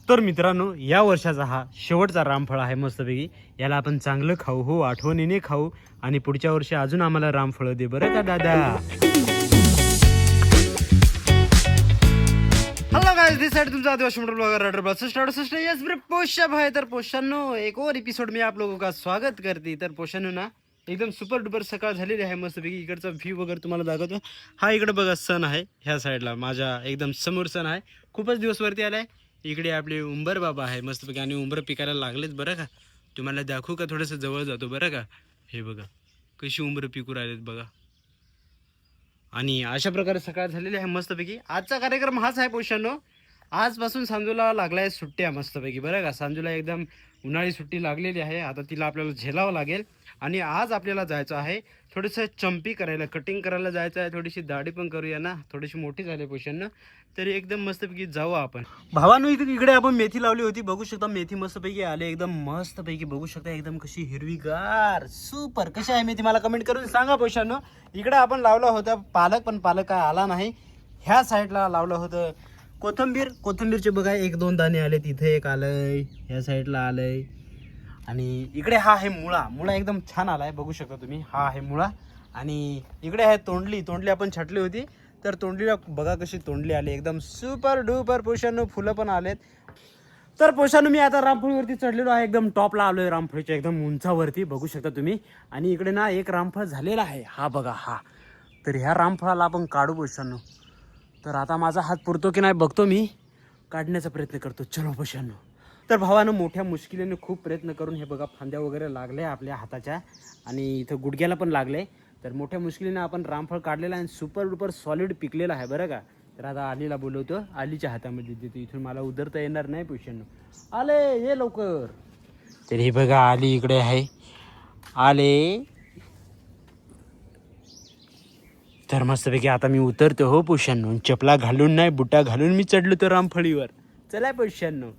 तर मित्रांनो, या वर्षाचा हा शेवटचा रामफळ आहे मस्तपैकी. याला आपण चांगलं खाऊ हो, आठवणीने खाऊ आणि पुढच्या वर्षी अजून आम्हाला रामफळ दे बरं का दादा. हॅलो गाइस, दिस साइड तुमचा आदिवासी मोटर ब्लॉगर राइडर बस स्टार्ट सिस्टर यस ब्रे पोषा भाई. तर पोषांनो, एक और एपिसोड में आप लोगों का स्वागत करते. तर पोषांनो ना, एकदम सुपर डुपर सकाळ झालेली आहे मस्तपैकी. इकडचा व्ह्यू वगैरे तुम्हाला दाखवतो. हा इकडे बघा सण आहे, ह्या साईडला माझ्या एकदम समोर सण आहे. खूपच दिवस वरती आलाय. इकडे आपले उंबर बाबा आहे मस्तपैकी आणि उंबर पिकायला लागलेत बरं का. तुम्हाला दाखवू का, थोडंसं जवळ जातो बरं का. हे बघा कशी उंबर पिकू राहिलेत बघा. आणि अशा प्रकारे सकाळ झालेली आहे मस्तपैकी. आजचा कार्यक्रम हाच आहे पोषांनो. आजपासून सांजूला लागलाय सुट्ट्या मस्तपैकी बरं का. सांजूला एकदम उन्हाळी सुट्टी लागलेली आहे. आता तिला आपल्याला झेलावं लागेल. आणि आज आपल्याला जायचं आहे थोडंसं चंपी करायला, कटिंग करायला जायचं आहे. थोडीशी दाढी पण करूया ना, थोडीशी मोठी झाली पोषांनो. तरी एकदम मस्तपैकी जाऊ आपण. भावानो, इकडे आपण मेथी लावली होती, बघू शकता. मेथी मस्तपैकी आले एकदम मस्तपैकी, बघू शकता एकदम कशी हिरवीगार सुपर. कशी आहे मेथी मला कमेंट करून सांगा पोषांनो. इकडे आपण लावला होता पालक, पण पालक काय आला नाही. ह्या साईडला लावलं होतं कोथिंबीरचे बघा 1-2 दाणे आले. तिथे एक आलंय, ह्या साईडला आलंय. आणि इकडे हा आहे मुळा एकदम छान आलाय, बघू शकता तुम्ही. हा आहे मुळा. आणि इकडे आहे तोंडली आपण छाटली होती. तर तोंडलीला बघा कशी तोंडली आली, एकदम सुपर डुपर पोषांनो. फुलं पण आलेत. तर पोषांनो, मी आता रामफळीवरती चढलेलो आहे, एकदम टॉपला आलोय रामफळीच्या एकदम उंचावरती, बघू शकता तुम्ही. आणि इकडे ना एक रामफळ झालेला आहे, हा बघा हा. तर ह्या रामफळाला आपण काढू पोषांनो. तर आता माझा हात पुरतो की नाही बघतो, मी काढण्याचा प्रयत्न करतो. चलो पोषांनो. तर भावानं मोठ्या मुश्किलीने खूप प्रयत्न करून हे बघा फांद्या वगैरे लागले आपल्या हाताच्या आणि इथं गुडघ्याला पण लागले. तर मोठ्या मुश्किलीने आपण रामफळ काढलेला आहे. सुपर डुपर सॉलिड पिकलेला आहे बरं का. तर आता आलीला बोलवतो, आलीच्या हातामध्ये देतो. इथून मला उधरता येणार नाही पोषांनो. आले, ये लवकर. तर हे बघा आली इकडे आहे, आले. तर मस्तपैकी आता मी उतरतो हो पोषांनो. चपला घालून नाही, बुटा घालून मी चढलो तर रामफळीवर. चला पोषांनो.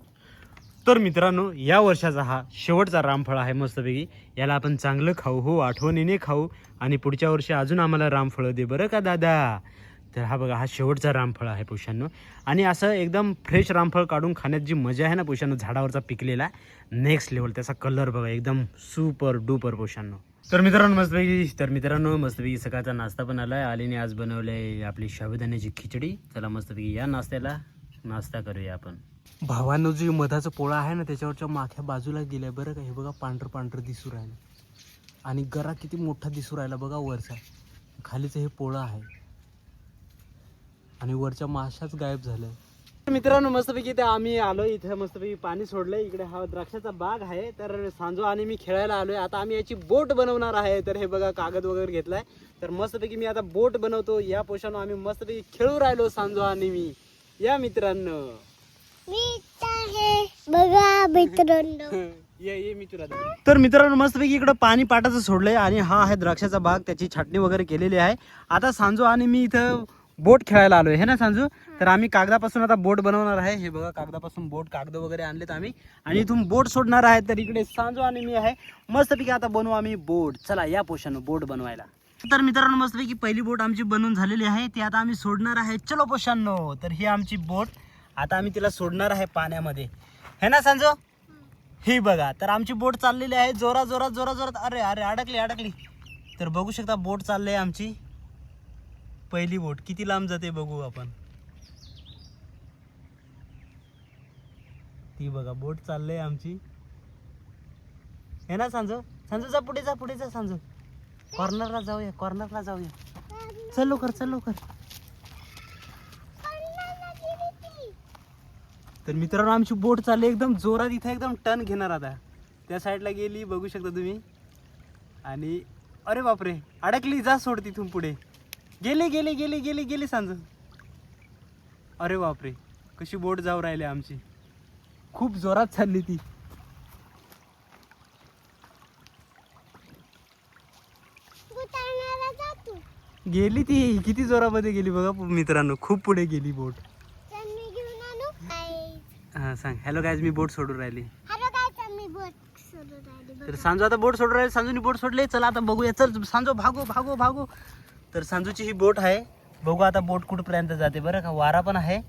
तर मित्रांनो, या वर्षाचा हा शेवटचा रामफळ आहे मस्तपैकी. याला आपण चांगलं खाऊ हो, आठवणीने खाऊ आणि पुढच्या वर्षी अजून आम्हाला रामफळ दे बरं का दादा. तर हा बघा, हा शेवटचा रामफळ आहे पोषांनो. आणि असं एकदम फ्रेश रामफळ काढून खाण्यात जी मजा आहे ना पोषांनो, झाडावरचा पिकलेला नेक्स्ट लेवल. त्याचा कलर बघा एकदम सुपर डुपर पोषांनो. तर मित्रांनो मस्तपैकी सकाळचा नाश्ता पण आलाय. आलीने आज बनवलंय आपली साबुदाण्याची खिचडी. चला मस्तपैकी या नाश्त्याला नाश्ता करूया आपण. भावानं जो मधाचा पोळा आहे ना, त्याच्यावरच्या माख्या बाजूला गेलाय बरं का. हे बघा पांढरं दिसू राहिलं आणि गरा किती मोठा दिसू राहिला बघा वरचा. खालीचं हे पोळा आहे आणि वरच्या माशाच गायब झालाय. मित्रांनो मस्तपैकी ते आम्ही आलो इथे, मस्तपैकी पाणी सोडलंय. इकडे हा द्राक्षाचा बाग आहे. तर सांजो आणि मी खेळायला आलोय. आता आम्ही याची बोट बनवणार आहे. तर हे बघा कागद वगैरे घेतलाय. तर मस्तपैकी मी आता बोट बनवतो. या पोषानं आम्ही मस्तपैकी खेळू राहिलो सांजो आणि मी. या मित्रांनो, बघा मित्रांनो, ये मी तुला. तर मित्रांनो मस्तपैकी इकडं पाणी पाटाचं सोडलंय आणि हा आहे द्राक्षाचा बाग. त्याची छाटणी वगैरे केलेली आहे. आता सांजो आणि मी इथं बोट खेळायला आलोय, हे ना सांजू. तर आम्ही कागदापासून आता बोट बनवणार आहे. हे बघा कागदापासून बोट, कागद वगैरे आणलेत आम्ही आणि इथून बोट सोडणार आहे. तर इकडे सांजू आणि मी आहे. मस्तपैकी आता बनवू आम्ही बोट. चला या पोषानं बोट बनवायला. तर मित्रांनो मस्तपैकी पहिली बोट आमची बनवून झालेली आहे. ती आता आम्ही सोडणार आहे. चलो पोषांनो. तर ही आमची बोट. आता आम्ही तिला सोडणार आहे पाण्यामध्ये, है ना सांजो. ही बघा, तर आमची बोट चाललेली आहे जोरात. अरे अरे अडकली. तर बघू शकता बोट चालली आहे आमची. पहिली बोट किती लांब जाते बघू आपण. ती बघा बोट चालली आहे आमची, है ना सांजो. जा पुढे जा सांजो. कॉर्नरला जाऊया. चल लवकर. तर मित्रांनो आमची बोट चालली एकदम जोरात. इथे एकदम टर्न घेणार आता. त्या साईडला गेली, बघू शकता तुम्ही. आणि अरे बापरे, अडकली. जा सोड तिथून पुढे. गेली सांज. अरे बापरे, कशी बोट जाऊ राहिली आमची. खूप जोरात चालली ती. गेली ती, किती जोरामध्ये गेली बघा मित्रांनो. खूप पुढे गेली बोट. हा सांग. हॅलो गाईज, मी बोट सोडून राहिली. तर सांजू आता बोट सोडून राहिली. सांजूनी बोट सोडले. चला आता बघूया. चल सांजू, भागो. तर सांजूची ही बोट आहे. बघू आता बोट कुठपर्यंत जाते बरं का. वारा पण आहे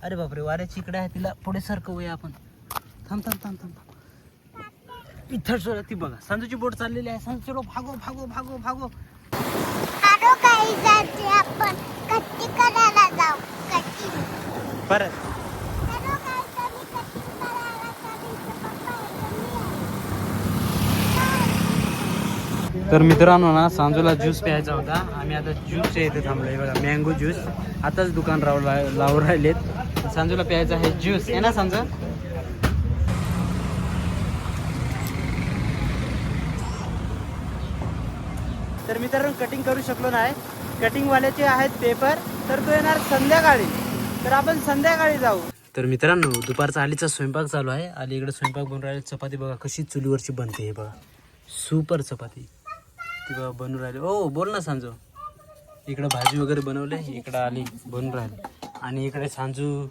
अरे बापरे, वाऱ्याची इकडे आहे, तिला पुढे सरकवूया आपण. थांब थांब थांब थांब इथं ती बघा, संजूची बोट चाललेली आहे. संजू चलो, भागो भागो भागो भागो. आरो काही जाते आपण कट्टी करायला जाऊ. कट्टी परत आरो काय कमी कट्टी करायला चालली पप्पा. तर मित्रांनो ना, सांजूला ज्यूस प्यायचा होता. आम्ही आता ज्यूसच्या इथे थांबलोय बघा, मँगो ज्यूस. आताच दुकान लावून राहिलेत. सांजूला प्यायचा आहे ज्यूस, आहे ना सांजू? तर मित्रांनो, कटिंग करू शकलो नाही. कटिंगवाल्याचे आहेत पेपर, तर तो येणार संध्याकाळी. तर आपण संध्याकाळी जाऊ. तर मित्रांनो, दुपारचा आलीचा स्वयंपाक चालू आहे. आली इकडे स्वयंपाक बनवून राहिले. चपाती बघा कशी चुलीवरची बनते, हे बघा सुपर चपाती ती बघा बनवून राहिली. ओ बोल ना सांजू. इकडं भाजी वगैरे बनवले, इकडं आली बनवून राहिली. आणि इकडे सांजू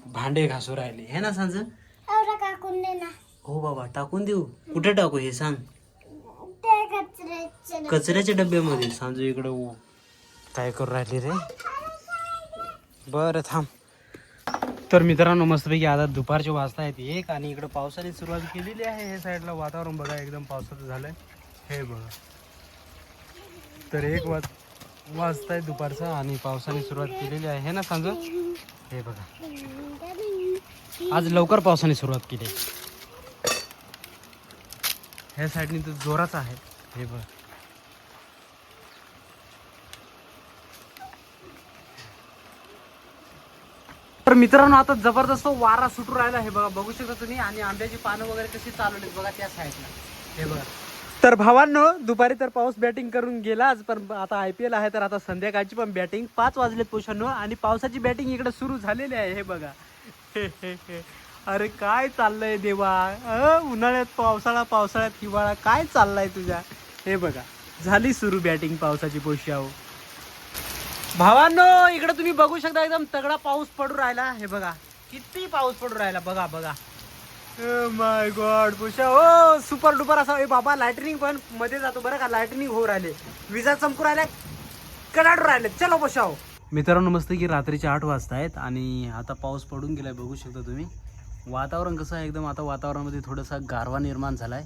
भांडे घासू राहिले, हे ना सांजू? एवढा काकून दे ना. हो बाबा, टाकून देऊ. कुठे टाकू हे सांग? ते कचऱ्याचे कचऱ्याच्या डब्यामध्ये. सांजू इकडं काय करू राहिली रे? बरं थांब. तर मित्रांनो, मस्तपैकी आता दुपारचे वाजता आहेत 1 आणि इकडं पावसाने सुरुवात केलेली आहे. हे साईडला वातावरण बघा एकदम पावसाचं झालंय, हे बघा. तर 1 वाजताय दुपारचा आणि पावसाने सुरुवात केलेली आहे, हे ना सांजू? हे बघा, आज लवकर पावसाने सुरुवात केली. ह्या साईडने तर जोराचा आहे, हे बघ. तर मित्रांनो, आता जबरदस्त वारा सुटू राहिला, हे बघा बघू शकता तुम्ही. आणि आंब्याची पानं वगैरे कशी चालवली बघा त्या साईडला, हे बघा. तर भावांनो, दुपारी तर पाऊस बॅटिंग करून गेलाच, पण आता IPL आहे, तर आता संध्याकाळची पण बॅटिंग 5 वाजलेत पोषांनो. आणि पावसाची बॅटिंग इकडे सुरू झालेली आहे, हे बघा. अरे काय चाललंय देवा, उन्हाळ्यात पावसाळा, पावसाळ्यात हिवाळा, काय चाललंय तुझ्या? हे बघा, झाली सुरू बॅटिंग पावसाची पोषाव. भावांनो, इकडे तुम्ही बघू शकता एकदम तगडा पाऊस पडू राहिला, हे बघा किती पाऊस पडू राहिला, बघा बघा. माय गॉड पुषा, ओ सुपर डुपर असा. ए बाबा, लाइटनिंग पण मध्ये जातो बरं का, लाइटनिंग हो राहिले, विजा चमकू राहिल्या, कडाडू राहिले. चलो बसाव मित्रांनो. मस्त की रात्रीचे 8 वाजता आहेत आणि आता पाऊस पडून गेलाय, बघू शकता तुम्ही. वातावरण कसं आहे एकदम, आता वातावरणामध्ये थोडासा गारवा निर्माण झालाय.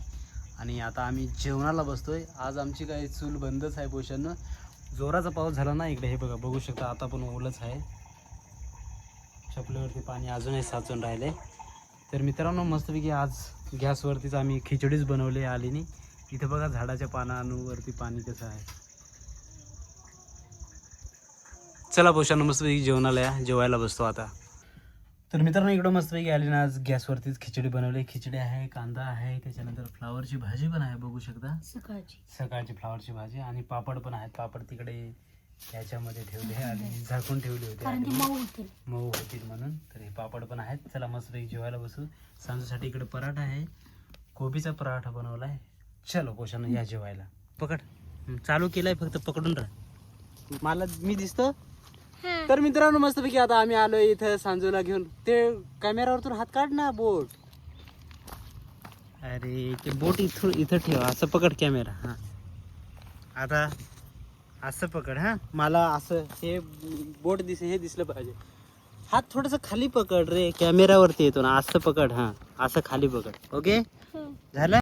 आणि आता आम्ही जेवणाला बसतोय. आज आमची काही चूल बंदच आहे पोषांना. जोराचा पाऊस झाला ना इकडे, हे बघा बघू शकता. आता पण ओलच आहे, चपलीवरती पाणी अजूनही साचून राहिले. तर मित्रांनो, मस्तपैकी आज गॅसवरतीच आम्ही खिचडीच बनवली आलीनी. इथे बघा झाडाच्या पानांवरती पाणी कसं आहे. चला पोषांनो, मस्तपैकी जेवायला बसतो आता. तर मित्रांनो, इकडं मस्तपैकी आली ना, आज गॅसवरतीच खिचडी बनवली. खिचडी आहे, कांदा आहे, त्याच्यानंतर फ्लावरची भाजी पण आहे, बघू शकता. सकाळची फ्लावरची भाजी आणि पापड पण आहेत. पापड तिकडे याच्यामध्ये ठेवले आणि झाकून ठेवले होते, मऊ होतील म्हणून. तर हे पापड पण आहेत. चला मस्तपैकी जेवायला बसू. सांजूसाठी इकडे पराठा आहे, कोबीचा पराठा बनवलाय. चलो पोषांनो, या जेवायला. पकड, चालू केलाय, फक्त पकडून राहा. मला मी दिसतो. तर मित्रांनो, मस्तपैकी आता आम्ही आलोय इथं सांजूला घेऊन. ते कॅमेरावरतून हात काढ ना, बोट. अरे ते बोट इथं ठेव, असं पकड कॅमेरा. हा, आता असं पकड. हा, मला असं हे बोट हे दिसलं पाहिजे. हात थोडस खाली पकड रे, कॅमेरावरती येतो ना, असं पकड. हा, असं खाली पकड. ओके झालं.